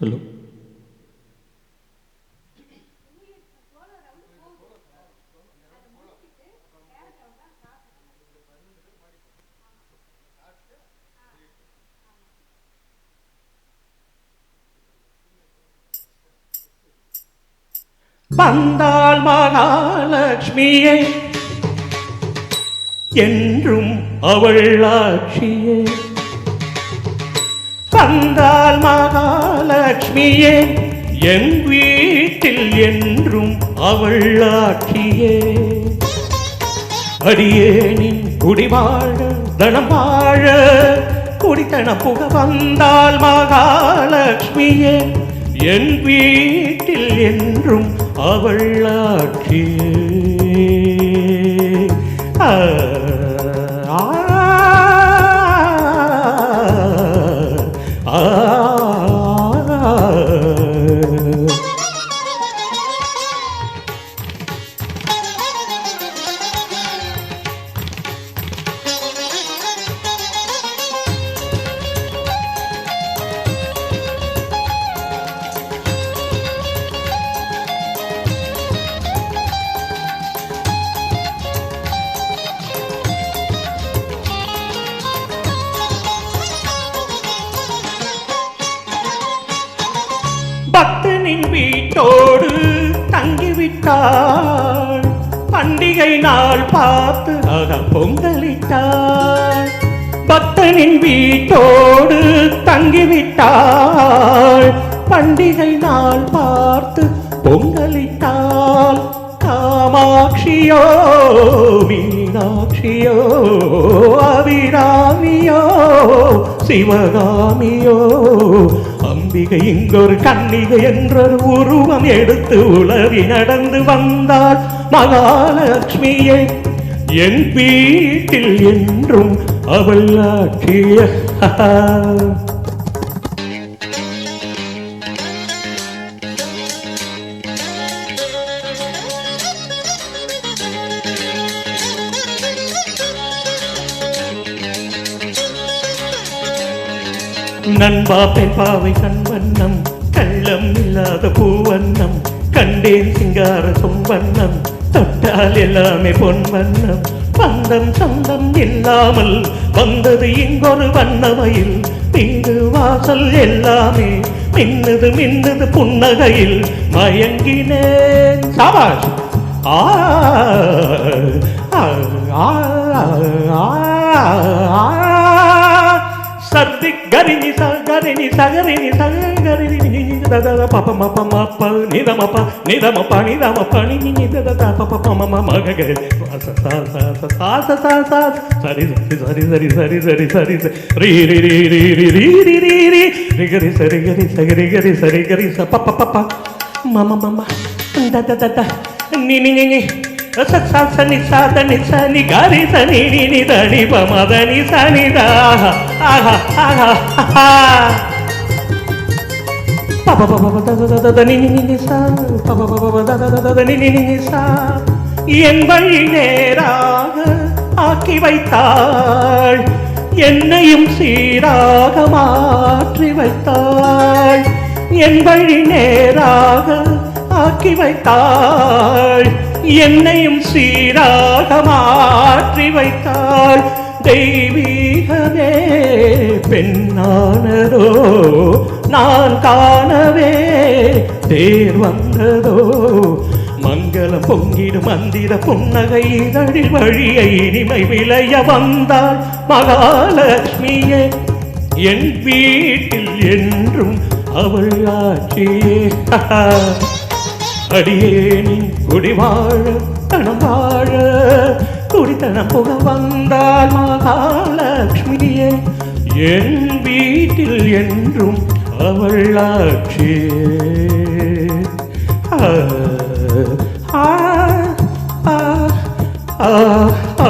Hello, வந்தாள் மகாலட்சுமியே என்றும் அவள் ஆட்சியே. வந்தாள் மகாலட்சுமியே என் வீட்டில் என்றும் அவள் ஆட்சியே. அடியேனின் குடிவாழ தனம் வாழ குடித்தன புக வந்தாள் மகாலட்சுமியே என் வீட்டில் என்றும் அவள் ஆட்சியே. பக்தனின் வீட்டோடு தங்கிவிட்டாள், பண்டிகை நாள் பார்த்து பொங்கலிட்டாள். பக்தனின் வீட்டோடு தங்கிவிட்டாள், பண்டிகை நாள் பார்த்து பொங்கலிட்டாள். காமாட்சியோ மீனாட்சியோ அபிராமியோ சிவகாமியோ அம்பிகை இங்கொரு கன்னிகை என்றொரு உருவம் எடுத்து உலவி நடந்து வந்தாள் மகாலட்சுமியே என் வீட்டில் என்றும் அவள் ஆட்சிய. நண்பா பெண்பாவை கண்வண்ணம் கள்ளம் இல்லாத பூவண்ணம் கண்டேன் சிங்கார சொம்பண்ணம் தொட்டால் எல்லாமே பொன்வண்ணம். பந்தம் சந்தம் இல்லாமல் வந்தது இங்கொரு வண்ணமையில் இங்கு வாசல் எல்லாமே மின்னுது மின்னுது புன்னகையில் மயங்கினேன். சாபாஷ். ஆ சர்தி கரினி சகரினி சகரினி சகரினி தத பப மப மப நிதமப நிதமப நிதமப நினி தத பப மம மக ச ச ச ச ச சரி சரி சரி சரி சரி சரி ரி ரி ரி ரி ரி ரி ரி ரி ரி ரி சரி கரி சரி கரி சரி கரி ச பப பப மம மம தத தத நி நி நி சனி சாதனி சனி கரி சனி நி தனி பமதனி சனி தா ஆஹா ஆஹா பப பப தத தத நி நி நி சா பப பப தத தத நி நி நி சா என் வழி நேராக ஆக்கி வைத்தாள், என்னையும் சீராக மாற்றி வைத்தாள். என் வழி நேராக ஆக்கி வைத்தாள், என்னையும் சீராக மாற்றி வைத்தாள். தெய்வீகமே பெண்ணானதோ நான் காணவே தேர் வந்ததோ. மங்களம் பொங்கிடும் மந்திர புன்னகை இதழில் வழியை இனிமை விளைய வந்தாள் மகாலட்சுமியே என் வீட்டில் என்றும் அவள் ஆட்சியே. அடியேனின் குடிவாழ தனம் வாழ குடித்தனம் புக வந்தால் மகாலட்சுமியே என் வீட்டில் என்றும் அவள் ஆட்சியே. ஆ ஆ ஆ ஆ